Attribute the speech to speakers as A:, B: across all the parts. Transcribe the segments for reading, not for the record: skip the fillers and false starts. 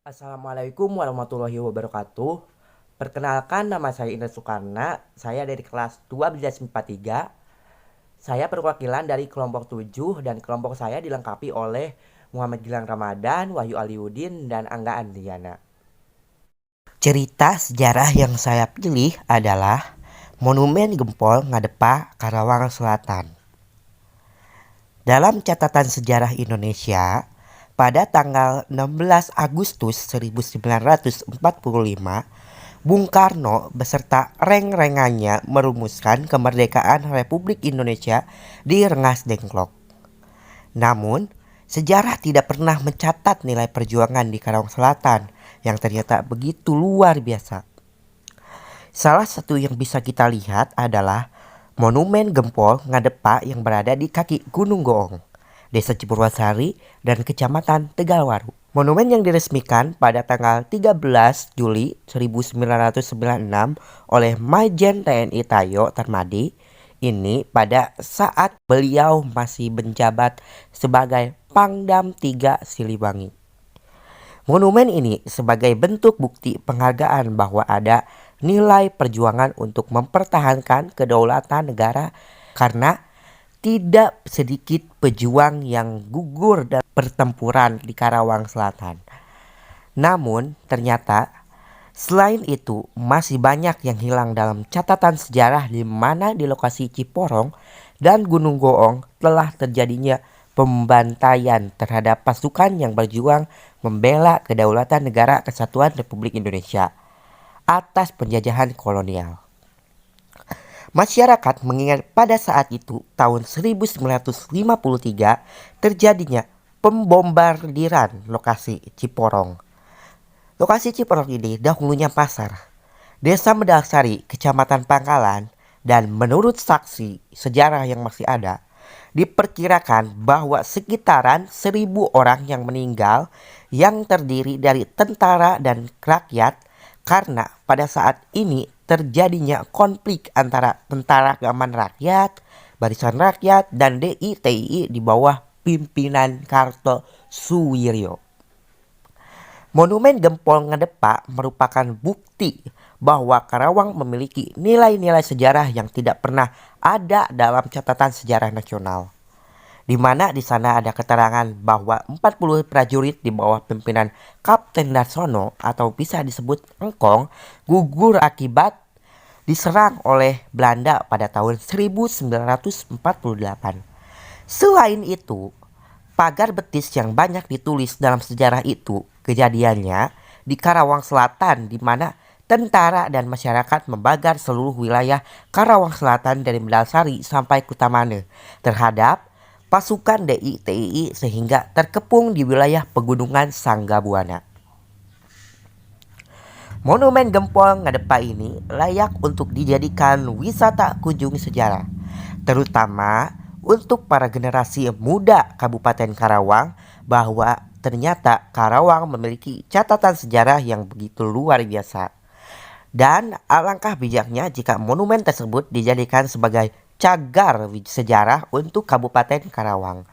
A: Assalamualaikum warahmatullahi wabarakatuh. Perkenalkan, nama saya Indra Sukarna. Saya dari kelas 1243. Saya perwakilan dari kelompok 7 dan kelompok saya dilengkapi oleh Muhammad Gilang Ramadan, Wahyu Aliuddin, dan Angga Andriana. Cerita sejarah yang saya pilih adalah Monumen Gempol Ngadepa, Karawang Selatan. Dalam catatan sejarah Indonesia, pada tanggal 16 Agustus 1945, Bung Karno beserta reng-rengannya merumuskan kemerdekaan Republik Indonesia di Rengas Dengklok. Namun, sejarah tidak pernah mencatat nilai perjuangan di Karawang Selatan yang ternyata begitu luar biasa. Salah satu yang bisa kita lihat adalah Monumen Gempol Ngadepa yang berada di kaki Gunung Goong, Desa Cipurwasari dan Kecamatan Tegalwaru. Monumen yang diresmikan pada tanggal 13 Juli 1996 oleh Majen TNI Tayo Tarmadi ini pada saat beliau masih menjabat sebagai Pangdam 3 Siliwangi. Monumen ini sebagai bentuk bukti penghargaan bahwa ada nilai perjuangan untuk mempertahankan kedaulatan negara karena tidak sedikit pejuang yang gugur dalam pertempuran di Karawang Selatan. Namun ternyata selain itu masih banyak yang hilang dalam catatan sejarah di mana di lokasi Ciporong dan Gunung Goong telah terjadinya pembantaian terhadap pasukan yang berjuang membela kedaulatan negara kesatuan Republik Indonesia atas penjajahan kolonial. Masyarakat mengingat pada saat itu tahun 1953 terjadinya pembombardiran lokasi Ciporong. Lokasi Ciporong ini dahulunya pasar, Desa Medaksari, Kecamatan Pangkalan, dan menurut saksi sejarah yang masih ada, diperkirakan bahwa sekitaran 1.000 orang yang meninggal yang terdiri dari tentara dan rakyat karena pada saat ini terjadinya konflik antara Tentara Keamanan Rakyat, Barisan Rakyat, dan DITII di bawah pimpinan Kartosuwiryo. Monumen Gempol Ngadepa merupakan bukti bahwa Karawang memiliki nilai-nilai sejarah yang tidak pernah ada dalam catatan sejarah nasional. Di mana di sana ada keterangan bahwa 40 prajurit di bawah pimpinan Kapten Darsono atau bisa disebut Engkong gugur akibat diserang oleh Belanda pada tahun 1948. Selain itu, pagar betis yang banyak ditulis dalam sejarah itu kejadiannya di Karawang Selatan di mana tentara dan masyarakat membakar seluruh wilayah Karawang Selatan dari Medaksari sampai Kutamane terhadap pasukan DITII sehingga terkepung di wilayah pegunungan Sanggabuana. Monumen Gempol Ngadepa ini layak untuk dijadikan wisata kunjungi sejarah, terutama untuk para generasi muda Kabupaten Karawang bahwa ternyata Karawang memiliki catatan sejarah yang begitu luar biasa. Dan alangkah bijaknya jika monumen tersebut dijadikan sebagai cagar sejarah untuk Kabupaten Karawang.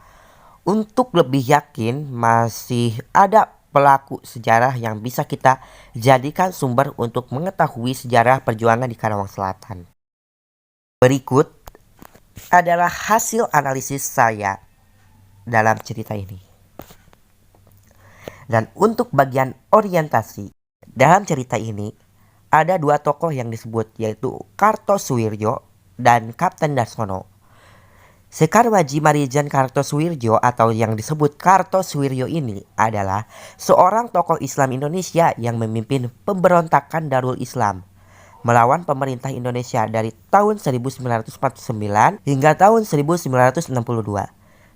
A: Untuk lebih yakin masih ada pelaku sejarah yang bisa kita jadikan sumber untuk mengetahui sejarah perjuangan di Karawang Selatan. Berikut adalah hasil analisis saya dalam cerita ini. Dan untuk bagian orientasi, dalam cerita ini ada dua tokoh yang disebut yaitu Kartosuwiryo dan Kapten Darsono. Sekar Waji Marijan Kartosuwiryo atau yang disebut Kartosuwiryo ini adalah seorang tokoh Islam Indonesia yang memimpin pemberontakan Darul Islam melawan pemerintah Indonesia dari tahun 1949 hingga tahun 1962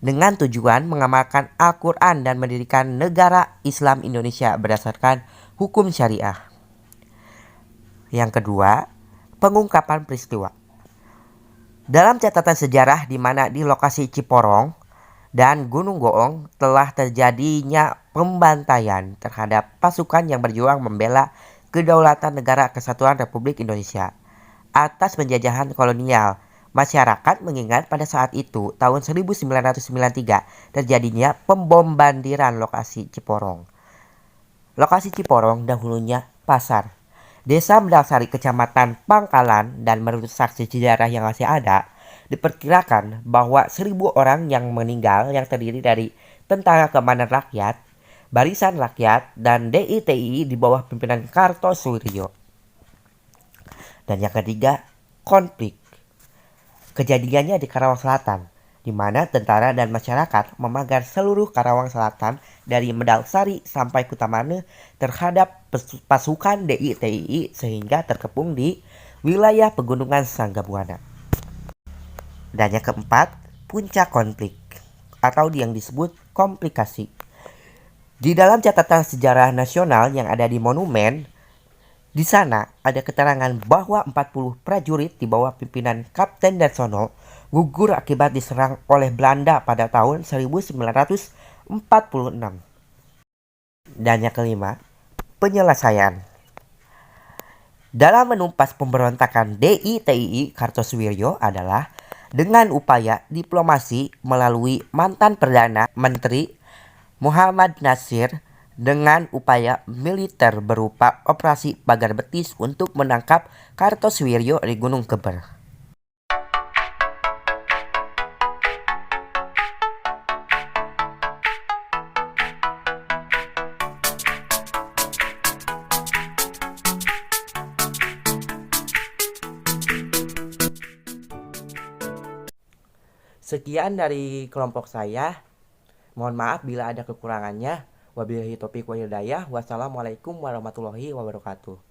A: dengan tujuan mengamalkan Al-Quran dan mendirikan negara Islam Indonesia berdasarkan hukum syariah. Yang kedua, pengungkapan peristiwa. Dalam catatan sejarah di mana di lokasi Ciporong dan Gunung Goong telah terjadinya pembantaian terhadap pasukan yang berjuang membela kedaulatan negara kesatuan Republik Indonesia atas penjajahan kolonial. Masyarakat mengingat pada saat itu tahun 1993 terjadinya pembombardiran lokasi Ciporong. Lokasi Ciporong dahulunya pasar. Desa Mendasari Kecamatan Pangkalan dan menurut saksi sejarah yang masih ada, diperkirakan bahwa 1.000 orang yang meninggal yang terdiri dari Tentara Keamanan Rakyat, Barisan Rakyat, dan DITI di bawah pimpinan Kartosuryo. Dan yang ketiga, konflik. Kejadiannya di Karawang Selatan, di mana tentara dan masyarakat memagar seluruh Karawang Selatan dari Medal Sari sampai Kutamane terhadap pasukan DITI sehingga terkepung di wilayah pegunungan Sanggabuana. Dan yang keempat, puncak konflik atau yang disebut komplikasi. Di dalam catatan sejarah nasional yang ada di monumen, di sana ada keterangan bahwa 40 prajurit di bawah pimpinan Kapten Darsono gugur akibat diserang oleh Belanda pada tahun 1946. Dan yang kelima, penyelesaian. Dalam menumpas pemberontakan DITI Kartosuwiryo adalah dengan upaya diplomasi melalui mantan Perdana Menteri Muhammad Nasir dengan upaya militer berupa operasi Pagar Betis untuk menangkap Kartosuwiryo di Gunung Keber. Sekian dari kelompok saya. Mohon maaf bila ada kekurangannya. Wabillahi taufiq wal hidayah. Wassalamualaikum warahmatullahi wabarakatuh.